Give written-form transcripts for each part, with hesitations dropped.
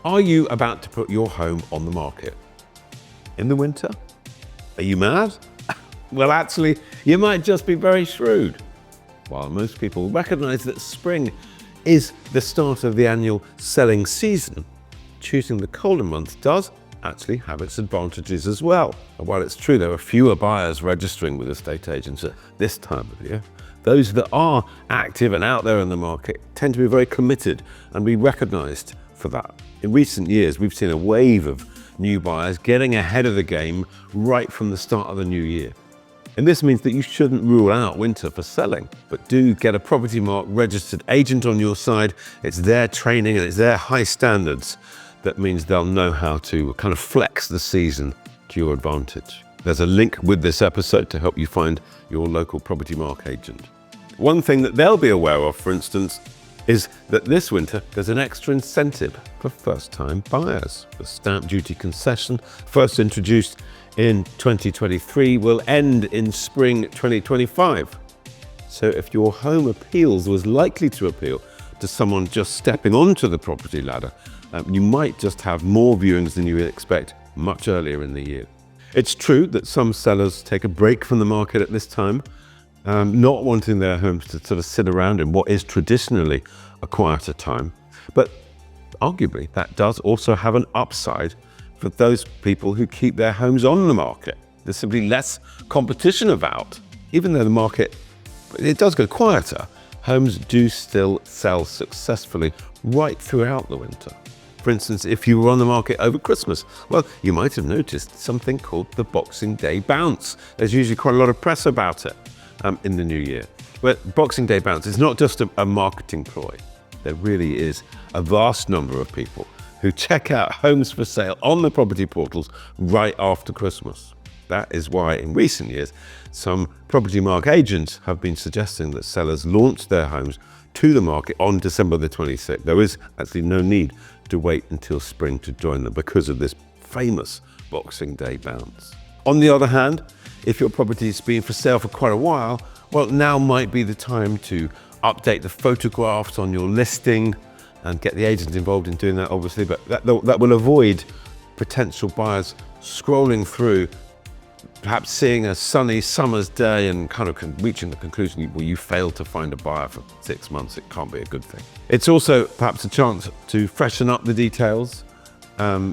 Are you about to put your home on the market in the winter? Are you mad? Well, actually, you might just be very shrewd. While most people recognize that spring is the start of the annual selling season, choosing the colder months does actually have its advantages as well. And while it's true there are fewer buyers registering with estate agents at this time of year, those that are active and out there in the market tend to be very committed and be recognized for that. In recent years, we've seen a wave of new buyers getting ahead of the game right from the start of the new year. And this means that you shouldn't rule out winter for selling, but do get a PROPERTYMARK registered agent on your side. It's their training and it's their high standards that means they'll know how to kind of flex the season to your advantage. There's a link with this episode to help you find your local PROPERTYMARK agent. One thing that they'll be aware of, for instance, is that this winter there's an extra incentive for first-time buyers. The stamp duty concession, first introduced in 2023, will end in spring 2025. So if your home appeals was likely to appeal to someone just stepping onto the property ladder, you might just have more viewings than you would expect much earlier in the year. It's true that some sellers take a break from the market at this time, not wanting their homes to sort of sit around in what is traditionally a quieter time. But arguably, that does also have an upside for those people who keep their homes on the market. There's simply less competition about. Even though the market, it does go quieter, homes do still sell successfully right throughout the winter. For instance, if you were on the market over Christmas, well, you might have noticed something called the Boxing Day bounce. There's usually quite a lot of press about it in the new year. But Boxing Day bounce is not just a marketing ploy. There really is a vast number of people who check out homes for sale on the property portals right after Christmas. That is why in recent years, some PROPERTYMARK agents have been suggesting that sellers launch their homes to the market on December the 26th. There is actually no need to wait until spring to join them because of this famous Boxing Day bounce. On the other hand, if your property has been for sale for quite a while, well, now might be the time to update the photographs on your listing and get the agent involved in doing that, obviously, but that will avoid potential buyers scrolling through, perhaps seeing a sunny summer's day and kind of reaching the conclusion, well, you failed to find a buyer for 6 months. It can't be a good thing. It's also perhaps a chance to freshen up the details.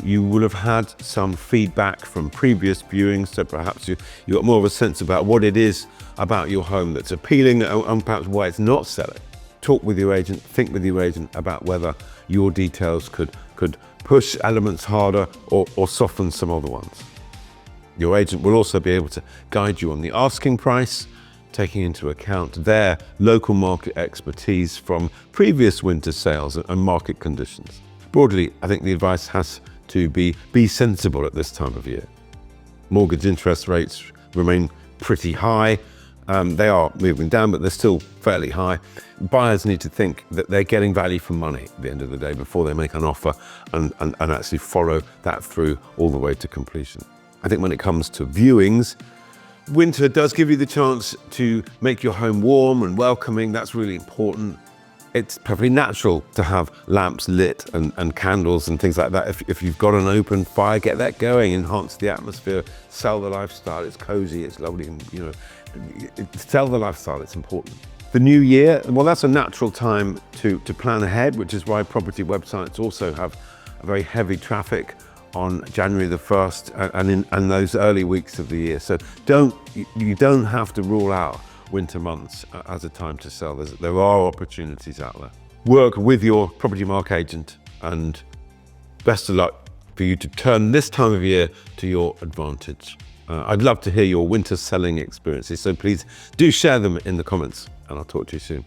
You will have had some feedback from previous viewings, so perhaps you got more of a sense about what it is about your home that's appealing and perhaps why it's not selling. Talk with your agent, think with your agent about whether your details could push elements harder or soften some other ones. Your agent will also be able to guide you on the asking price, taking into account their local market expertise from previous winter sales and market conditions. Broadly, I think the advice has to be sensible at this time of year. Mortgage interest rates remain pretty high. They are moving down, but they're still fairly high. Buyers need to think that they're getting value for money at the end of the day before they make an offer and actually follow that through all the way to completion. I think when it comes to viewings, winter does give you the chance to make your home warm and welcoming. That's really important. It's perfectly natural to have lamps lit and candles and things like that. If you've got an open fire, get that going, enhance the atmosphere, sell the lifestyle. It's cozy, it's lovely, and sell the lifestyle, it's important. The new year, well, that's a natural time to plan ahead, which is why property websites also have a very heavy traffic on January the 1st and those early weeks of the year. So you don't have to rule out winter months as a time to sell. There are opportunities out there. Work with your PROPERTYMARK agent, and best of luck for you to turn this time of year to your advantage. I'd love to hear your winter selling experiences, so please do share them in the comments, and I'll talk to you soon.